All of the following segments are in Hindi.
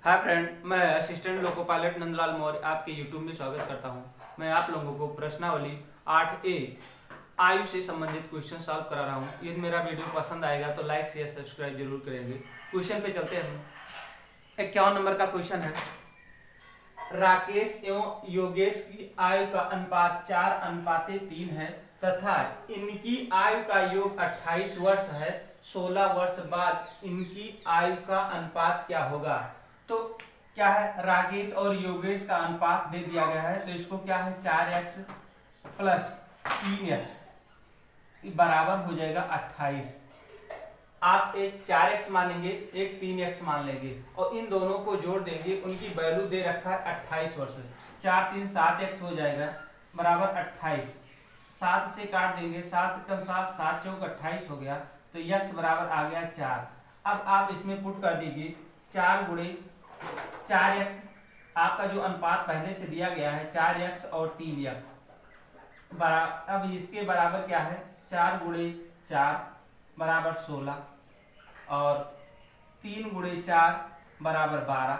हाय फ्रेंड, मैं assistant loco pilot Nandlal Maurya आपके यूट्यूब में स्वागत करता हूं। मैं आप लोगों को प्रश्नावली 8A आयु से संबंधित क्वेश्चन सॉल्व करा रहा हूं। यदि मेरा वीडियो पसंद आएगा तो लाइक शेयर सब्सक्राइब जरूर करेंगे। क्वेश्चन पे चलते हैं। 51 नंबर का क्वेश्चन है। राकेश एवं योगेश की आयु का अनुपात 4:3 है तथा इनकी आयु का योग 28 वर्ष है। 16 वर्ष बाद इनकी आयु का अनुपात क्या होगा? तो क्या है, राकेश और योगेश का अनुपात दे दिया गया है। तो इसको क्या है, 4x प्लस 3x बराबर हो जाएगा 28। आप एक 4x मानेंगे, एक 3x मान लेंगे और इन दोनों को जोड़ देंगे। उनकी वैल्यू दे रखा है 28 वर्ष। 4 3 7x हो जाएगा बराबर 28। 7 से काट देंगे, 7 कम 7 7 चौक 28 हो गया। तो x बराबर आ गया 4। अब आप इसमें पुट कर दीजिए 4 गुणे 4x। आपका जो अनुपात पहले से दिया गया है 4x और 3x अब इसके बराबर क्या है, 4 गुणे 4 बराबर 16 और 3 गुणे 4 बराबर 12।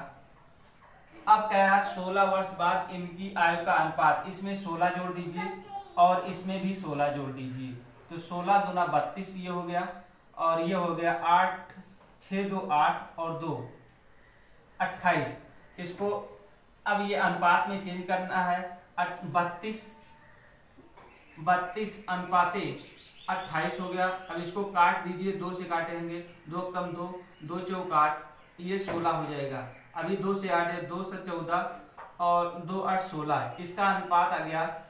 अब कह रहा है 16 वर्ष बाद इनकी आयु का अनुपात। इसमें 16 जोड़ दीजिए और इसमें भी 16 जोड़ दीजिए। तो 16 दूना 32 ये हो गया और ये हो गया 8 6 2 8 और 2 28। इसको अब ये अनुपात में चेंज करना है। 32 अनुपाते 28 हो गया। अब इसको काट दीजिए, 2 से काटेंगे, 2 कम 2 2 चौक 8, ये 16 हो जाएगा। अभी 2 से 8 है, 2 से 14 और 2 8 16। इसका अनुपात आ गया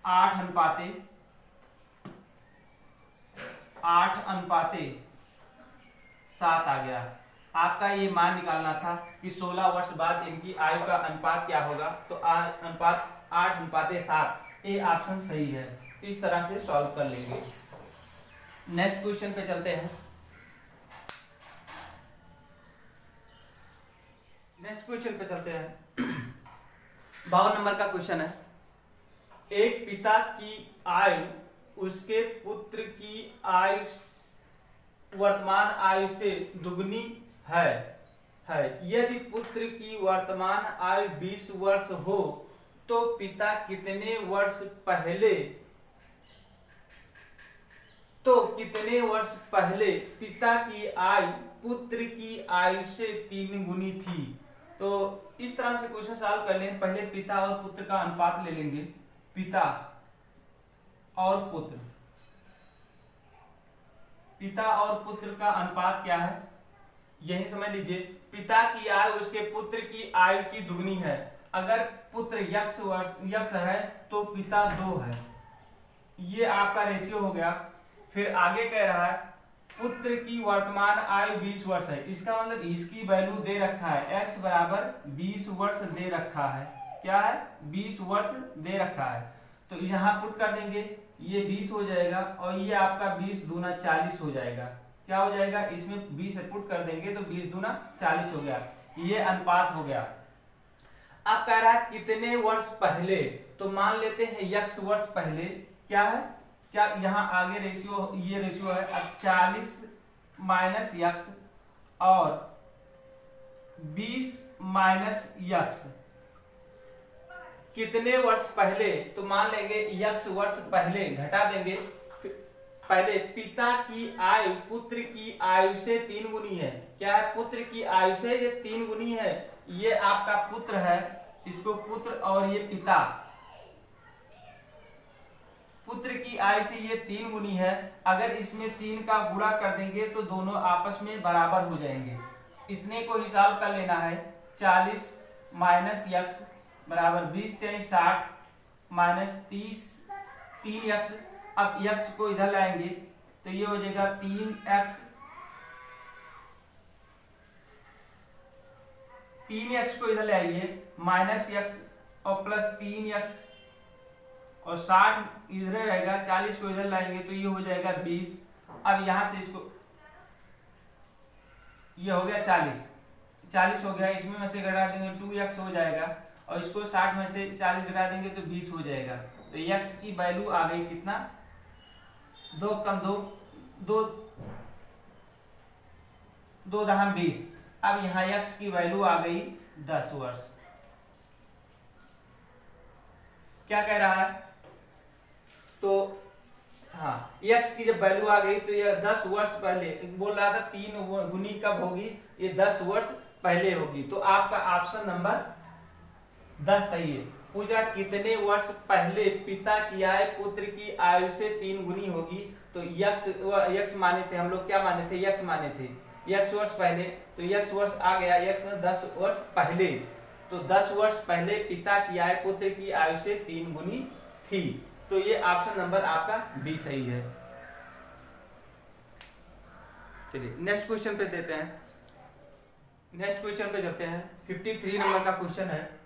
8:7 आ गया। आपका ये मान निकालना था कि 16 वर्ष बाद इनकी आयु का अनुपात क्या होगा। तो अनुपात 8:7। ये ऑप्शन सही है। इस तरह से सॉल्व कर लेंगे। नेक्स्ट क्वेश्चन पे चलते हैं। नेक्स्ट क्वेश्चन पे चलते हैं। 52 नंबर का क्वेश्चन है। एक पिता की आयु उसके पुत्र की आयु वर्तमान आयु से दुगनी है। यदि पुत्र की वर्तमान आयु 20 वर्ष हो तो पिता कितने वर्ष पहले पिता की आयु पुत्र की आयु से 3 गुनी थी। तो इस तरह से क्वेश्चन सॉल्व कर लें। पहले पिता और पुत्र का अनुपात ले लेंगे। पिता और पुत्र का अनुपात क्या है, यही समझ लीजिए। पिता की आयु उसके पुत्र की आयु की दुगनी है। अगर पुत्र यक्ष है तो पिता 2 है। ये आपका रेशियो हो गया। फिर आगे कह रहा है पुत्र की वर्तमान आयु 20 वर्ष है। इसका मतलब इसकी वैल्यू दे रखा है, x बराबर 20 वर्ष दे रखा है। क्या है, 20 वर्ष दे रखा है। तो यहाँ पुट कर देंगे, ये 20 हो जाएगा और ये आपका 20 दूना 40 हो जाएगा। क्या हो जाएगा, इसमें 20 पुट कर देंगे तो 20 दूना 40 हो गया। ये अनुपात हो गया। अब कह रहा है कितने वर्ष पहले, तो मान लेते हैं x वर्ष पहले। क्या है, क्या यहाँ आगे रेशियो, ये रेशियो है। अब 40 माइनस x और 20 माइनस x कितने वर्ष पहले, तो मान लेंगे x वर्ष पहले, घटा देंगे। पहले पिता की आयु पुत्र की आयु से 3 गुनी है। क्या है, पुत्र की आयु से ये 3 गुनी है। ये आपका पुत्र है, इसको पुत्र, और ये पिता। पुत्र की आयु से ये 3 गुनी है। अगर इसमें 3 का गुणा कर देंगे तो दोनों आपस में बराबर हो जाएंगे। इतने को हिसाब कर लेना है। 40 माइनस x बराबर 20 3 60 माइनस 30 3x। अब x को इधर लाएंगे तो ये हो जाएगा 3x को इधर ले आइए, माइनस x और प्लस 3x और 60 इधर रहेगा। 40 को इधर लाएंगे तो ये हो जाएगा 20। अब यहां से इसको, ये हो गया 40 हो गया। इसमें में से घटा देंगे 2x हो जाएगा और इसको 60 में से 40 घटा देंगे तो 20 हो जाएगा। तो x की वैल्यू आ गई कितना, 2 कम 2 2 2 दहम 20। अब यहाँ x की वैल्यू आ गई 10 वर्ष। क्या कह रहा है? तो हाँ, x की जब वैल्यू आ गई तो यह 10 वर्ष पहले बोल रहा था, 3 गुनी कब होगी? ये 10 वर्ष पहले होगी। तो आपका ऑप्शन नंबर 10 सही है। पूछा कितने वर्ष पहले पिता की आय पुत्र की आयु से 3 गुनी होगी? तो यक्स माने थे हम लोग, क्या माने थे? यक्स माने थे, यक्स वर्ष पहले। तो यक्स वर्ष आ गया, यक्स 10 वर्ष पहले। तो 10 वर्ष पहले पिता की आय पुत्र की आयु से 3 गुनी थी। तो ये ऑप्शन नंबर आपका बी सही है। चलिए नेक्स्ट क्वेश्चन पे देते हैं, नेक्स्ट क्वेश्चन पे चलते हैं। 53 नंबर का क्वेश्चन है।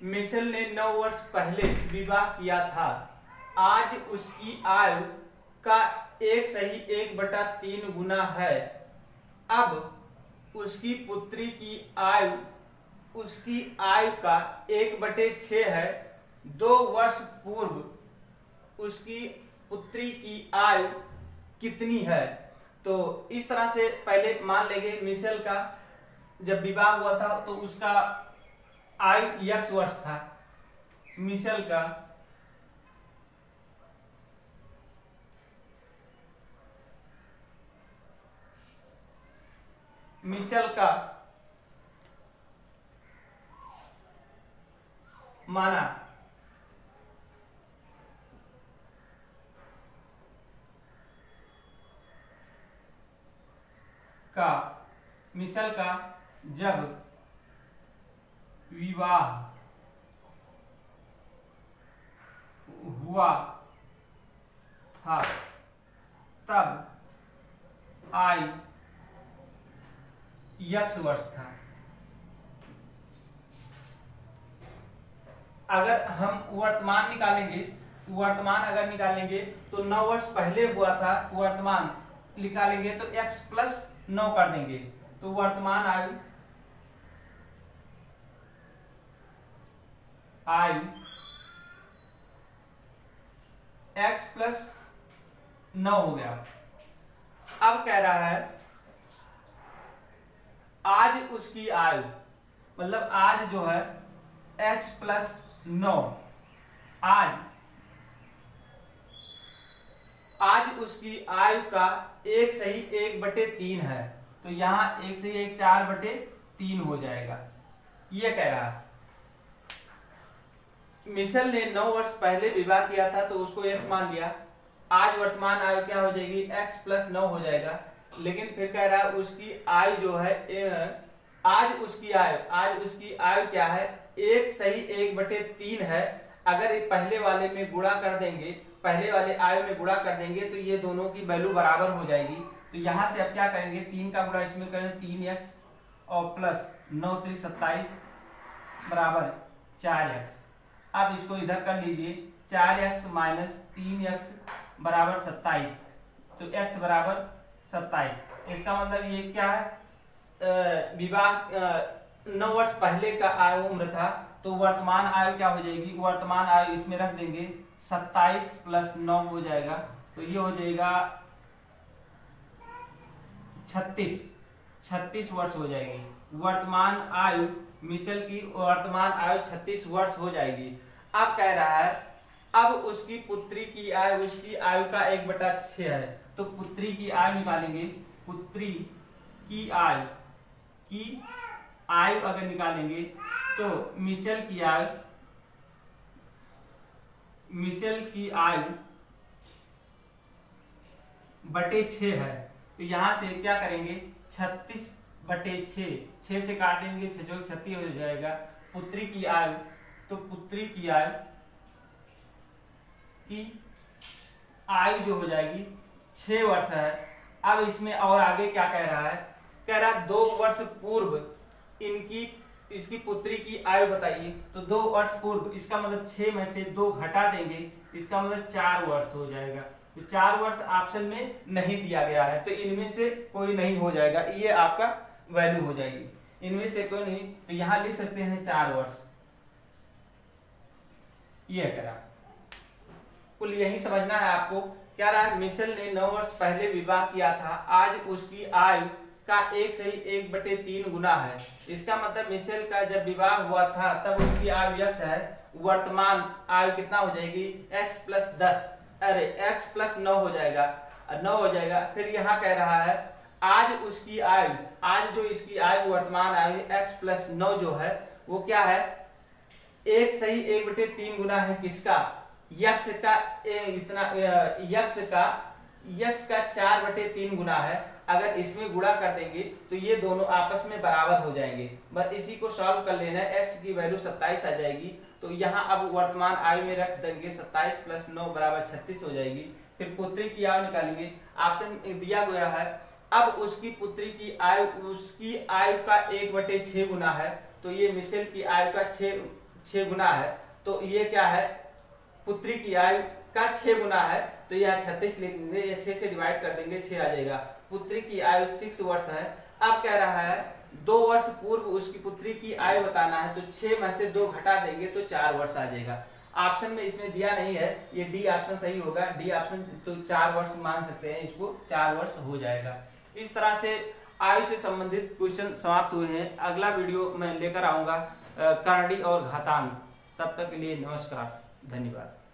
मिशेल ने 9 वर्ष पहले विवाह किया था, आज उसकी आयु का 1/3 गुना है। अब उसकी पुत्री की आयु उसकी आयु का 1/6 है। 2 वर्ष पूर्व उसकी पुत्री की आयु कितनी है? तो इस तरह से पहले मान लेंगे मिशेल का जब विवाह हुआ था तो उसका आयु x वर्ष था। मिशेल का माना मिशेल का जब विवाह हुआ था तब आयु x वर्ष था। अगर हम वर्तमान निकालेंगे, वर्तमान अगर निकालेंगे तो 9 वर्ष पहले हुआ था, वर्तमान निकालेंगे तो x + 9 कर देंगे। तो वर्तमान आयु x + 9 हो गया। अब कह रहा है आज उसकी आयु, मतलब आज जो है x + 9, आज उसकी आयु का 1/3 है। तो यहाँ 1 4/3 हो जाएगा। ये कह रहा है मिशेल ने 9 वर्ष पहले विवाह किया था तो उसको x मान लिया। आज वर्तमान आयु क्या हो जाएगी? x + 9 हो जाएगा। लेकिन फिर कह रहा है उसकी आयु जो है आज उसकी आयु क्या है? 1/3 है। अगर ये पहले वाले में गुणा कर देंगे, पहले वाले आयु में गुणा कर देंगे तो ये दोनों की वैल्यू बराबर हो जाएगी। तो यहाँ से अब क्या करेंगे? 3 का गुणा इसमें करेंगे 3x और प्लस 9 × 3 = 27 बराबर 4x। अब इसको इधर कर लीजिए, 4x - 3x बराबर 27। तो x बराबर 27। इसका मतलब ये क्या है? विवाह 9 वर्ष पहले का आयु उम्र था, तो वर्तमान आयु क्या हो जाएगी? वर्तमान आयु इसमें रख देंगे, 27 + 9 हो जाएगा। तो ये हो जाएगा 36 वर्ष हो जाएगी। वर्तमान आयु मिशेल की वर्तमान आयु 36 वर्ष हो जाएगी। अब कह रहा है अब उसकी पुत्री की आयु उसकी आयु का 1/6 है। तो पुत्री की आयु निकालेंगे, पुत्री की आयु अगर निकालेंगे तो मिशेल की आयु /6 है। तो यहां से क्या करेंगे? 36/6, 6 से काट देंगे, 6 × 36 हो जाएगा। पुत्री की आयु, तो पुत्री की आयु जो हो जाएगी 6 वर्ष है। अब इसमें और आगे क्या कह रहा है? कह रहा है 2 वर्ष पूर्व इसकी पुत्री की आयु बताइए। तो 2 वर्ष पूर्व, इसका मतलब 6 में से 2 घटा देंगे, इसका मतलब 4 वर्ष हो जाएगा। तो 4 वर्ष ऑप्शन में नहीं दिया गया है, तो इनमें से कोई नहीं हो जाएगा, ये आपका वैल्यू हो जाएगी। इनमें से कोई नहीं, तो यहां लिख सकते हैं 4 वर्ष। ये करा, कुल यही समझना है आपको। क्या रहा? मिशेल ने 9 वर्ष पहले विवाह किया था, आज उसकी आयु का 1/3 गुना है। इसका मतलब मिशेल का जब विवाह हुआ था तब उसकी आयु x है, वर्तमान आयु कितना हो जाएगी x + 10, अरे x + 9 हो जाएगा, 9 हो जाएगा। फिर यहाँ कह रहा है आज उसकी आयु, आज जो इसकी आयु वर्तमान आयु x + 9 जो है वो क्या है, 1/3 गुना है किसका, यक्ष का, इतना यक्ष का 4/3 गुना है। अगर इसमें गुणा कर देंगे तो ये दोनों आपस में बराबर हो जाएंगे। बस इसी को सॉल्व कर लेना है, x की वैल्यू 27 आ जाएगी। तो यहाँ अब वर्तमान आयु में रख देंगे 27 + 9 = 36 हो जाएगी। फिर पुत्री की आयु निकालेंगे, ऑप्शन दिया गया है। अब उसकी पुत्री की आयु, उसकी आयु का 1/6 गुना है, तो ये मिशेल की आयु का 6 गुना है। तो ये क्या है, पुत्री की आयु का 6 गुना है, तो यह 36 लिख देंगे, ये 6 से डिवाइड कर देंगे, 6 आ जाएगा। पुत्री की आयु 6 वर्ष है। अब कह रहा है 2 वर्ष पूर्व उसकी पुत्री की आयु बताना है, तो 6 में से 2 घटा देंगे तो 4 वर्ष आ जाएगा। ऑप्शन में इसमें दिया नहीं है, ये डी ऑप्शन सही होगा, डी ऑप्शन, तो 4 वर्ष मान सकते हैं इसको, 4 वर्ष हो जाएगा। इस तरह से आयु से संबंधित क्वेश्चन समाप्त हुए हैं। अगला वीडियो मैं लेकर आऊंगा करणी और घातांक। तब तक के लिए नमस्कार, धन्यवाद।